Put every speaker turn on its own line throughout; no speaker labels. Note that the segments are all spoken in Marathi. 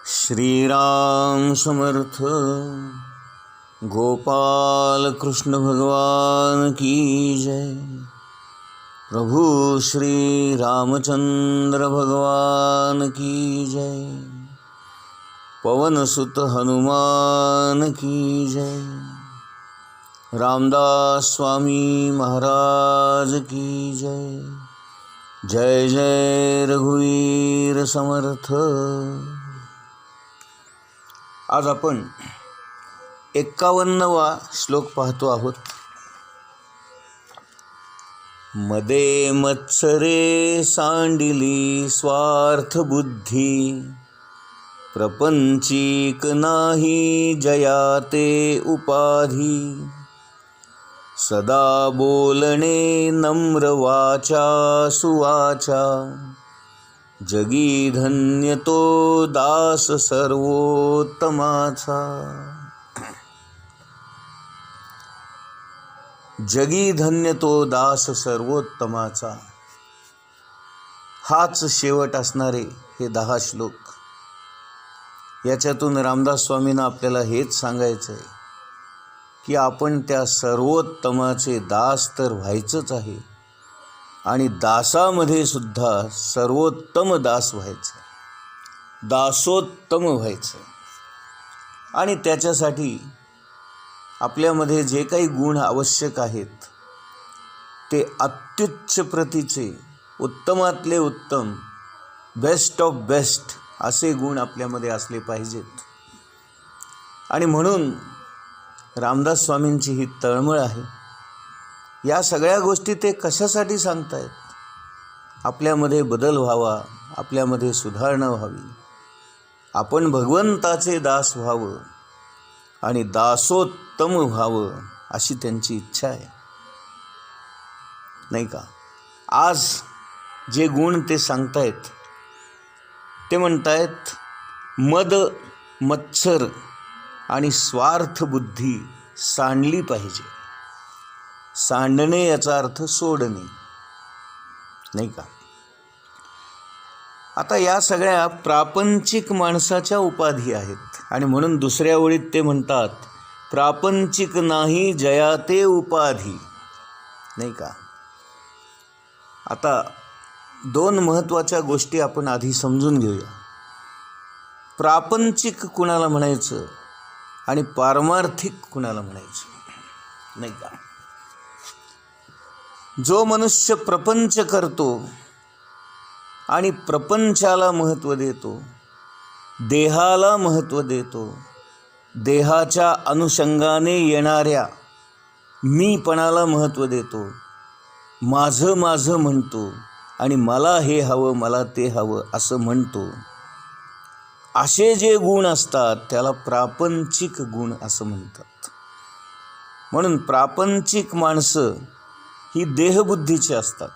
श्रीराम समर्थ। गोपाल कृष्ण भगवान की जय। प्रभु श्री रामचंद्र भगवान की जय। पवन सुत हनुमान की जय। रामदास स्वामी महाराज की जय। जय जय रघुवीर समर्थ। आज आपण 51वा श्लोक पाहतो आहोत। मदे मत्सरे सांडिली स्वार्थ बुद्धी, प्रपंचिक नाही जयाते उपाधी, सदा बोलणे नम्र वाचा सुवाचा, जगी धन्य तो दास सर्वोत्तमाचा। जगी धन्य तो दास सर्वोत्तमाचा, हाच शेवट असणारे हे 10 श्लोक। याच्यातून रामदास स्वामींना आपल्याला हेच सांगायचं आहे की आपण त्या सर्वोत्तमाचे दास तर व्हायचंच आहे आणि दासामध्ये सुद्धा सर्वोत्तम दास व्हायचं, दासोत्तम व्हायचं। आणि त्याच्यासाठी आपल्यामध्ये जे काही गुण आवश्यक आहेत ते अत्युच्च प्रतीचे, उत्तमातले उत्तम, बेस्ट ऑफ बेस्ट असे गुण आपल्यामध्ये असले पाहिजेत। आणि म्हणून रामदास स्वामींची ही तळमळ आहे। या सगळ्या गोष्टी ते कशासाठी सांगतायत? आपल्यामध्ये बदल व्हावा, आपल्यामध्ये सुधारणा व्हावी, आपण भगवंताचे दास व्हावं आणि दासोत्तम व्हावं अशी त्यांची इच्छा आहे, नाही का? आज जे गुण ते सांगतायत ते म्हणतायत मद मत्सर आणि स्वार्थ बुद्धी सांडली पाहिजे। सांडणे याचा अर्थ सोडणे, नाही का? आता या सगळ्या प्रापंचिक माणसाच्या उपाधी आहेत आणि म्हणून दुसऱ्या ओळीत ते म्हणतात प्रापंचिक नाही जयाते उपाधी, नाही का? आता 2 महत्त्वाच्या गोष्टी आपण आधी समजून घेऊया। प्रापंचिक कुणाला म्हणायचं आणि पारमार्थिक कुणाला म्हणायचं, नाही का? जो मनुष्य प्रपंच करतो आणि प्रपंचाला महत्त्व देतो, देहाला महत्त्व देतो, देहाच्या अनुषंगाने येणाऱ्या मीपणाला महत्त्व देतो, माझं माझं म्हणतो आणि मला हे हवं, मला ते हवं असं म्हणतो, असे जे गुण असतात त्याला प्रापंचिक गुण असं म्हणतात। म्हणून प्रापंचिक माणसं ही देहबुद्धीची असतात।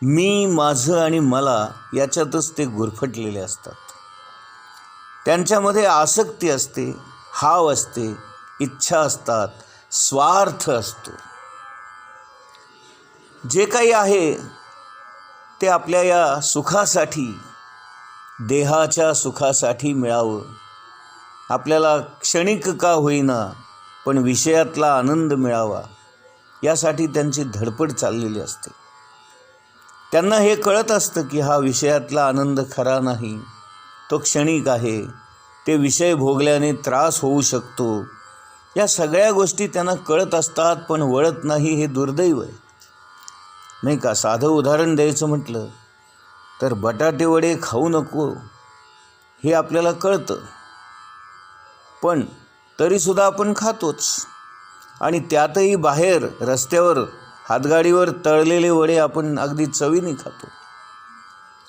मी, माझं आणि मला याच्यातच ते गुरफटलेले असतात। त्यांच्यामध्ये आसक्ती असते, हाव असते, इच्छा असतात, स्वार्थ असतो। जे काही आहे ते आपल्या या सुखासाठी, देहाच्या सुखासाठी मिळावं, आपल्याला क्षणिक का होईना पण विषयातला आनंद मिळावा, यासाठी त्यांची धडपड चाललेली असते। त्यांना हे कळत असतं की हा विषयातला आनंद खरा नाही, तो क्षणिक आहे, ते विषय भोगल्याने त्रास होऊ शकतो। या सगळ्या गोष्टी त्यांना कळत असतात पण वळत नाही, हे दुर्दैव आहे, नाही का? साधं उदाहरण द्यायचं म्हटलं तर बटाटे वडे खाऊ नको हे आपल्याला कळतं, पण तरीसुद्धा आपण खातोच। आणि त्यातही बाहेर रस्त्यावर हातगाडीवर तळलेले वडे आपण अगदी चवीने खातो।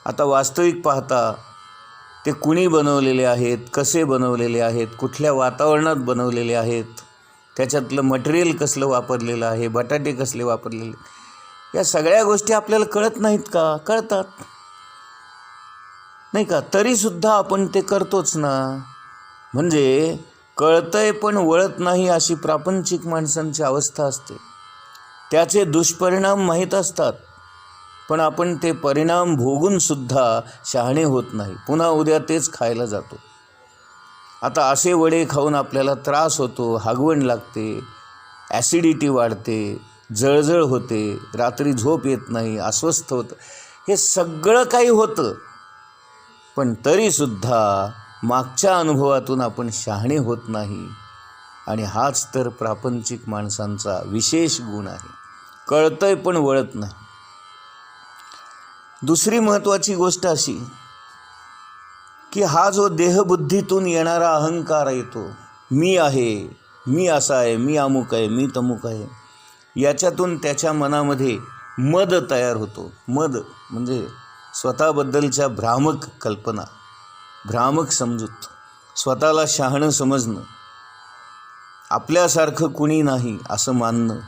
आता वास्तविक पाहता ते कुणी बनवलेले आहेत, कसे बनवलेले आहेत, कुठल्या वातावरणात बनवलेले आहेत, त्याच्यातलं मटेरियल कसलं वापरलेलं आहे, बटाटे कसले वापरलेले, या सगळ्या गोष्टी आपल्याला कळत नाहीत का? कळतात, नाही का? तरीसुद्धा आपण ते करतोच ना। म्हणजे कळतंय पण वळत नाही अशी प्रापंचिक माणसांची अवस्था असते। त्याचे दुष्परिणाम माहीत असतात पण आपण ते परिणाम भोगून सुद्धा शहाणे होत नाही, पुन्हा उद्या तेच खायला जातो। आता असे वडे खाऊन आपल्याला त्रास होतो, हागवण लागते, ॲसिडिटी वाढते, जळजळ होते, रात्री झोप येत नाही, अस्वस्थ होतं, हे सगळं काही होतं. पण तरीसुद्धा मागच्या अनुभवातून आपण शहाणे होत नाही. आणि हाच तर प्रापंचिक माणसांचा विशेष गुण आहे. कळतंय पण वळत नाही. दुसरी महत्त्वाची गोष्ट अशी की हा जो देहबुद्धीतून येणारा अहंकार येतो, मी आहे, मी असा आहे, मी अमुक आहे, मी तमुक आहे, याच्यातून त्याच्या मनामध्ये मद तयार होतो. मद म्हणजे स्वतःबद्दलच्या भ्रामक कल्पना, भ्रामक समजूत, स्वतःला शहाणं समजणं, आपल्यासारखं कुणी नाही असं मानणं,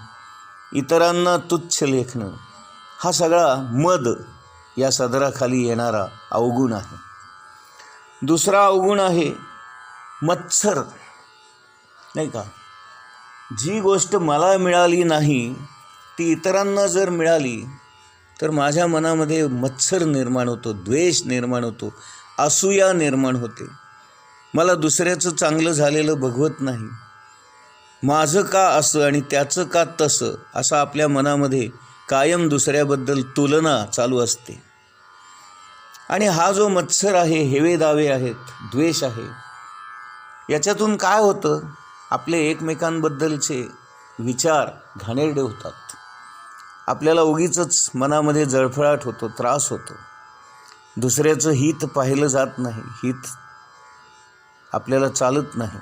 इतरांना तुच्छ लेखणं, हा सगळा मद या सदराखाली येणारा अवगुण आहे. दुसरा अवगुण आहे मत्सर, नाही का. जी गोष्ट मला मिळाली नाही ती इतरांना जर मिळाली तर माझ्या मनामध्ये मत्सर निर्माण होतो, द्वेष निर्माण होतो, असूया निर्माण होते. मला दुसऱ्याचं चांगलं झालेलं बघवत नाही. माझं का असं आणि त्याचं का तसं, असं आपल्या मनामध्ये कायम दुसऱ्याबद्दल तुलना चालू असते. आणि हा जो मत्सर आहे, हेवे दावे आहेत, द्वेष आहे, याच्यातून काय होतं, आपले एकमेकांबद्दलचे विचार घाणेरडे होतात. आपल्याला उगीचच मनामध्ये जळफळाट होतो, त्रास होतो. दुसऱ्याचं हित पाहिलं जात नाही, हित आपल्याला चालत नाही,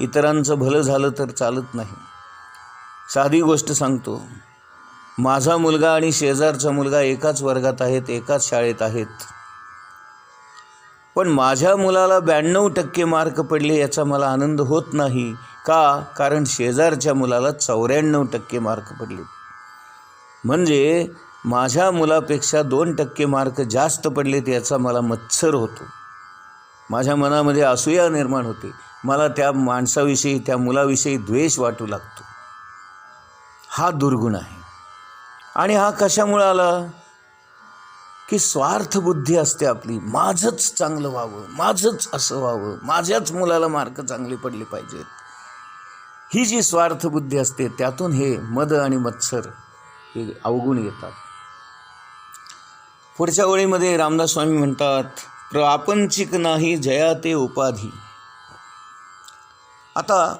इतरांचं भलं झालं तर चालत नाही. साधी गोष्ट सांगतो, माझा मुलगा आणि शेजारचा मुलगा एकाच वर्गात आहेत, एकाच शाळेत आहेत, पण माझ्या मुलाला 92% मार्क पडले याचा मला आनंद होत नाही. का? कारण शेजारच्या मुलाला 94% मार्क पडले. म्हणजे माझ्या मुलापेक्षा 2% मार्क जास्त पडलेत याचा मला मत्सर होतो. माझ्या मनामध्ये असूया निर्माण होते. मला त्या माणसाविषयी, त्या मुलाविषयी द्वेष वाटू लागतो. हा दुर्गुण आहे. आणि हा कशामुळे आला की स्वार्थबुद्धी असते आपली. माझंच चांगलं व्हावं, माझंच असं व्हावं, माझ्याच मुलाला मार्क चांगले पडले पाहिजेत, ही जी स्वार्थबुद्धी असते त्यातून हे मद आणि मत्सर हे अवगुण येतात. पुढच्या ओळीमध्ये रामदास स्वामी म्हणतात, प्रापंचिक नाही जया ते उपाधी. आता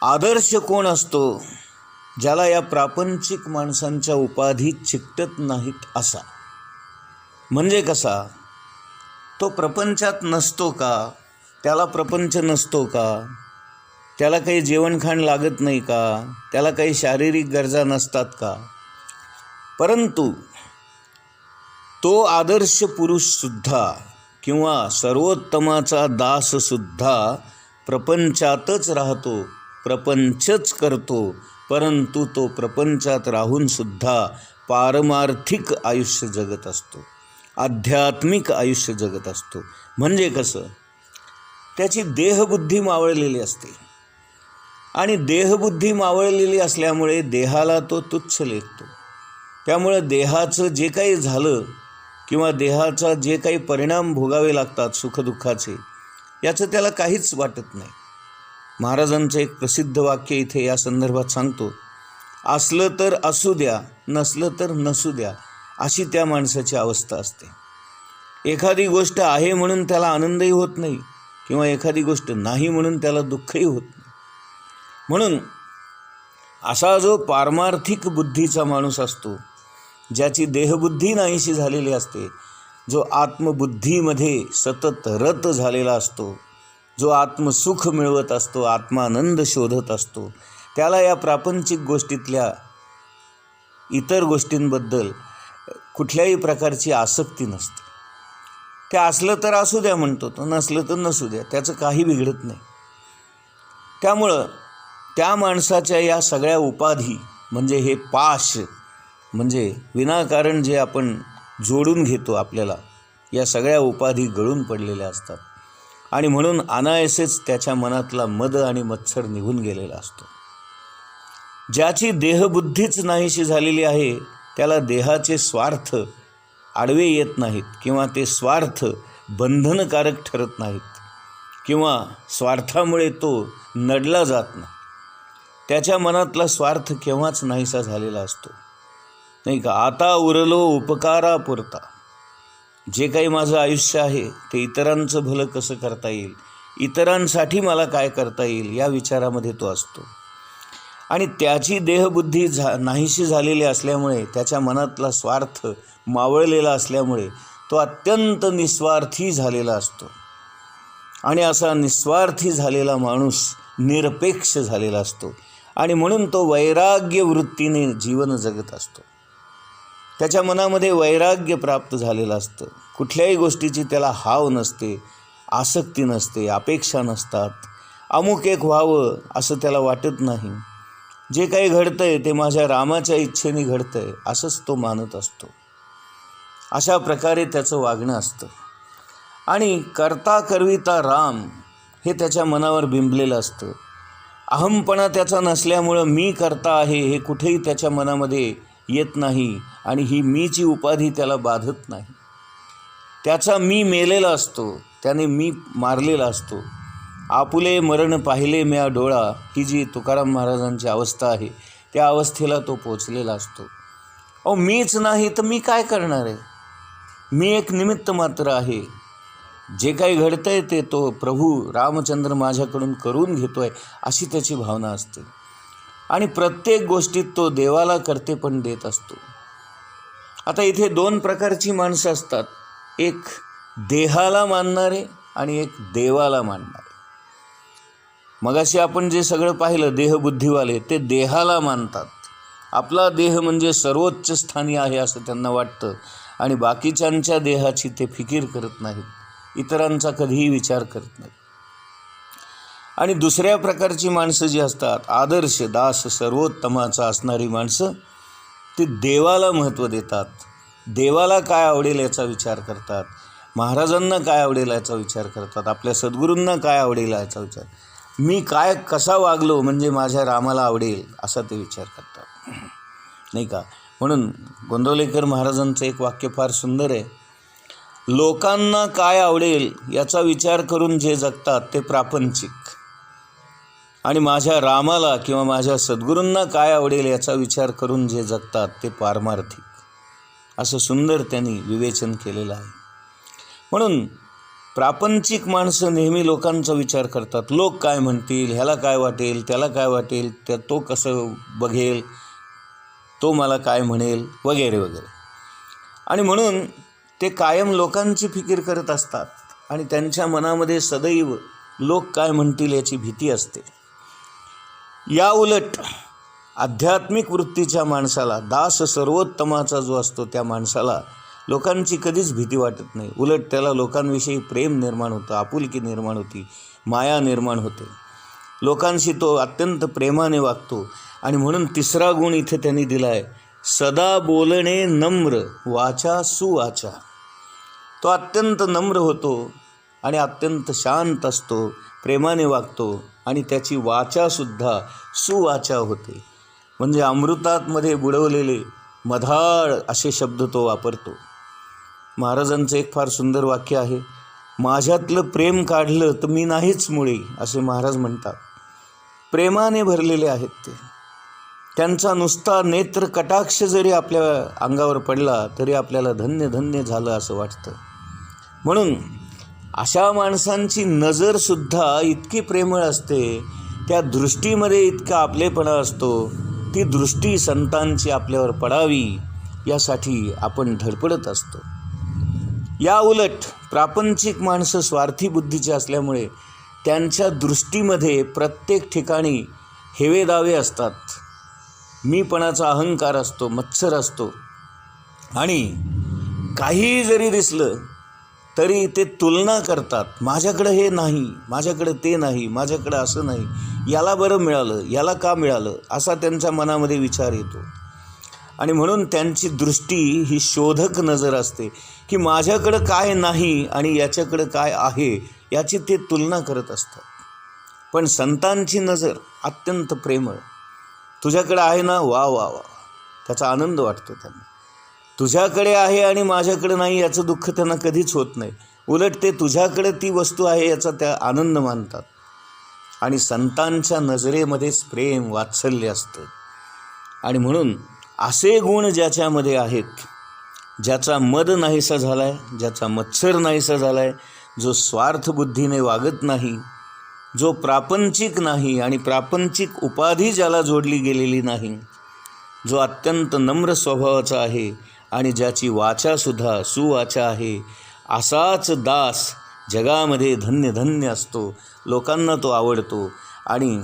आदर्श कोण असतो? ज्याला या प्रापंचिक माणसांच्या उपाधी चिकटत नाहीत असा. म्हणजे कसा? तो प्रपंचात नसतो का? त्याला प्रपंच नसतो का? त्याला काही जेवणखाण लागत नाही का? त्याला काही शारीरिक गरजा नसतात का? परंतु तो आदर्श पुरुषसुद्धा किंवा सर्वोत्तमाचा दाससुद्धा प्रपंचातच राहतो, प्रपंचच करतो, परंतु तो प्रपंचात राहूनसुद्धा पारमार्थिक आयुष्य जगत असतो, आध्यात्मिक आयुष्य जगत असतो. म्हणजे कसं? त्याची देहबुद्धी मावळलेली असते आणि देहबुद्धी मावळलेली असल्यामुळे देहाला तो तुच्छ लेखतो. त्यामुळे देहाचं जे काही झालं किंवा देहाचा जे काही परिणाम भोगावे लागतात सुखदुःखाचे, याचं त्याला काहीच वाटत नाही. महाराजांचं एक प्रसिद्ध वाक्य इथे या संदर्भात सांगतो, असलं तर असू द्या, नसलं तर नसू द्या, अशी त्या माणसाची अवस्था असते. एखादी गोष्ट आहे म्हणून त्याला आनंदही होत नाही किंवा एखादी गोष्ट नाही म्हणून त्याला दुःखही होत नाही. म्हणून असा जो पारमार्थिक बुद्धीचा माणूस असतो, ज्याची देहबुद्धी नाहीशी झालेली असते, जो आत्मबुद्धीमध्ये सतत रत झालेला असतो, जो आत्मसुख मिळवत असतो, आत्मानंद शोधत असतो, त्याला या प्रापंचिक गोष्टीतल्या इतर गोष्टींबद्दल कुठल्याही प्रकारची आसक्ती नसते. ते असलं तर असू द्या म्हणतो तो, नसलं तर नसू द्या, त्याचं काही बिघडत नाही. त्यामुळं त्या माणसाच्या या सगळ्या उपाधी, म्हणजे हे पाश, म्हणजे विनाकारण जे आपण जोडून घेतो आपल्याला, या सगळ्या उपाधी गळून पडलेल्या असतात. आणि म्हणून अनायासेच त्याच्या मनातला मद आणि मत्सर निघून गेलेला असतो. ज्याची देहबुद्धीच नाहीशी झालेली आहे, त्याला देहाचे स्वार्थ आडवे येत नाहीत किंवा ते स्वार्थ बंधनकारक ठरत नाहीत. किंवा स्वार्थामुळे तो नडला जात नाही. त्याच्या मनातला स्वार्थ केव्हाच नाहीसा झालेला असतो, नाही का. आता उरलो उपकारापुरता, जे काही माझं आयुष्य आहे ते इतरांचं भलं कसं करता येईल, इतरांसाठी मला काय करता येईल या विचारामध्ये तो असतो. आणि त्याची देहबुद्धी नाहीशी झालेली असल्यामुळे, त्याच्या मनातला स्वार्थ मावळलेला असल्यामुळे तो अत्यंत निस्वार्थी झालेला असतो. आणि असा निस्वार्थी झालेला माणूस निरपेक्ष झालेला असतो. आणि म्हणून तो वैराग्य वृत्तीने जीवन जगत असतो. त्याच्या मनामध्ये वैराग्य प्राप्त झालेलं असतं. कुठल्याही गोष्टीची त्याला हाव नसते, आसक्ती नसते, अपेक्षा नसतात. अमुक एक व्हावं असं त्याला वाटत नाही. जे काही घडतं आहे ते माझ्या रामाच्या इच्छेने घडतं आहे असंच तो मानत असतो. अशा प्रकारे त्याचं वागणं असतं. आणि करता करविता राम हे त्याच्या मनावर बिंबलेलं असतं. अहमपणा त्याचा नसल्यामुळं मी करता आहे हे कुठेही त्याच्या मनामध्ये येत नाही. आणि ही मीची उपाधी त्याला बाधत नाही. त्याचा मी मेलेला असतो, त्याने मी मारलेला असतो. आपुले मरण पाहिले म्या डोळा, ही जी तुकाराम महाराजांची अवस्था आहे त्या अवस्थेला तो पोचलेला असतो. अहो मीच नाही तर मी काय करणार आहे, मी एक निमित्त मात्र आहे. जे काही घडतं आहे ते तो प्रभू रामचंद्र माझ्याकडून करून घेतो आहे अशी त्याची भावना असते. आणि प्रत्येक गोष्टीत तो देवाला करते पण देत असतो. आता इथे दोन प्रकारची माणसं असतात, एक देहाला मानणारे आणि एक देवाला मानणारे. मगाशी आपण जे सगळं पाहिलं देहबुद्धीवाले ते देहाला मानतात. आपला देह म्हणजे सर्वोच्च स्थानी आहे असं त्यांना वाटतं. आणि बाकीच्यांच्या देहाची ते फिकीर करत नाहीत, इतरांचा कधीही विचार करत नाहीत. आणि दुसऱ्या प्रकारची माणसं जी असतात, आदर्श दास सर्वोत्तमाचा असणारी माणसं, ती देवाला महत्त्व देतात. देवाला काय आवडेल याचा विचार करतात, महाराजांना काय आवडेल याचा विचार करतात, आपल्या सद्गुरूंना काय आवडेल याचा विचार, मी काय कसा वागलो म्हणजे माझ्या रामाला आवडेल असा ते विचार करतात, नाही का. म्हणून गोंदवलेकर महाराजांचं एक वाक्य फार सुंदर आहे, लोकांना काय आवडेल याचा विचार करून जे जगतात ते प्रापंचिक, आणि माझ्या रामाला किंवा माझ्या सद्गुरूंना काय आवडेल याचा विचार करून जे जगतात ते पारमार्थिक. असं सुंदर त्यांनी विवेचन केलेलं आहे. म्हणून प्रापंचिक माणसं नेहमी लोकांचा विचार करतात. लोक काय म्हणतील, ह्याला काय वाटेल, त्याला काय वाटेल, तो कसं बघेल, तो मला काय म्हणेल, वगैरे वगैरे. आणि म्हणून ते कायम लोकांची फिकीर करत असतात. आणि त्यांच्या मनामध्ये सदैव लोक काय म्हणतील याची भीती असते. या उलट आध्यात्मिक वृत्तीच्या माणसाला, दास सर्वोत्तमाचा जो असतो त्या माणसाला लोकांची कधीच भीती वाटत नाही. उलट त्याला लोकांविषयी प्रेम निर्माण होतं, आपुलकी निर्माण होती, माया निर्माण होते. लोकांशी तो अत्यंत प्रेमाने वागतो. आणि म्हणून तिसरा गुण इथे त्यांनी दिला आहे, सदा बोलणे नम्र वाचा सुवाचा. तो अत्यंत नम्र होतो आणि अत्यंत शांत असतो, प्रेमाने वागतो. आणि त्याची वाचासुद्धा सुवाचा होते, म्हणजे अमृतामध्ये बुडवलेले मधाळ असे शब्द तो वापरतो. महाराजांचं एक फार सुंदर वाक्य आहे, माझ्यातलं प्रेम काढलं तर मी नाहीच मुळी, असे महाराज म्हणतात. प्रेमाने भरलेले आहेत ते. त्यांचा नुसता नेत्र कटाक्ष जरी आपल्या अंगावर पडला तरी आपल्याला धन्य धन्य झालं असं वाटतं. म्हणून अशा माणसांची नजरसुद्धा इतकी प्रेमळ असते, त्या दृष्टीमध्ये इतका आपलेपणा असतो. ती दृष्टी संतांची आपल्यावर पडावी यासाठी आपण धडपडत असतो. या उलट प्रापंचिक माणसं स्वार्थी बुद्धीचे असल्यामुळे त्यांच्या दृष्टीमध्ये प्रत्येक ठिकाणी हेवेदावे असतात, मीपणाचा अहंकार असतो, मत्सर असतो. आणि काही जरी दिसलं तरी ते तुलना करतात, माझ्याकडं हे नाही, माझ्याकडं ते नाही, माझ्याकडं असं नाही, याला बरं मिळालं, याला का मिळालं, असा त्यांच्या मनामध्ये विचार येतो. आणि म्हणून त्यांची दृष्टी ही शोधक नजर असते, की माझ्याकडं काय नाही आणि याच्याकडं काय आहे याची ते तुलना करत असतात. पण संतांची नजर अत्यंत प्रेमळ, तुझ्याकडे आहे ना, वा वा वा, त्याचा आनंद वाटतो त्यांना. तुझ्याकडे आहे आणि माझ्याकडे नाही याचं दुःख त्यांना कधीच होत नाही. उलट ते तुझ्याकडे ती वस्तू आहे याचा त्या आनंद मानतात. आणि संतांच्या नजरेमध्येच प्रेम वात्सल्य असतं. आणि म्हणून असे गुण ज्याच्यामध्ये आहेत, ज्याचा मद नाहीसा झाला आहे, ज्याचा मत्सर नाहीसा झाला आहे, जो स्वार्थबुद्धीने वागत नाही, जो प्रापंचिक नाही आणि प्रापंचिक उपाधी ज्याला जोडली गेलेली नाही, जो अत्यंत नम्र स्वभावाचा आहे आणि ज्याची वाचासुद्धा सुवाचा आहे, असाच दास जगामध्ये धन्य धन्य असतो. लोकांना तो आवडतो. आणि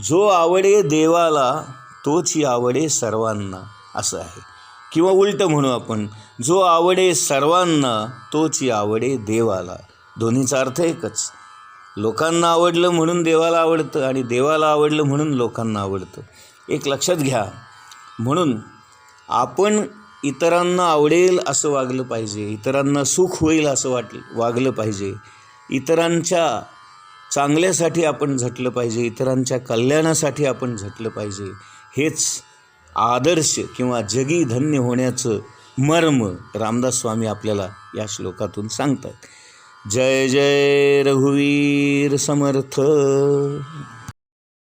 जो आवडे देवाला तोची आवडे सर्वांना असं आहे. किंवा उलटं म्हणू आपण, जो आवडे सर्वांना तोची आवडे देवाला. दोन्हीचा अर्थ एकच. लोकांना आवडलं म्हणून देवाला आवडतं आणि देवाला आवडलं म्हणून लोकांना आवडतं. एक लक्षात घ्या. म्हणून आपण इतरांना आवडेल असं वागलं पाहिजे, इतरांना सुख होईल असं वागलं पाहिजे, इतरांच्या चांगल्यासाठी आपण झटलं पाहिजे, इतरांच्या कल्याणासाठी आपण झटलं पाहिजे. हेच आदर्श किंवा जगी धन्य होण्याचं मर्म रामदास स्वामी आपल्याला या श्लोकातून सांगतात. जय जय रघुवीर समर्थ.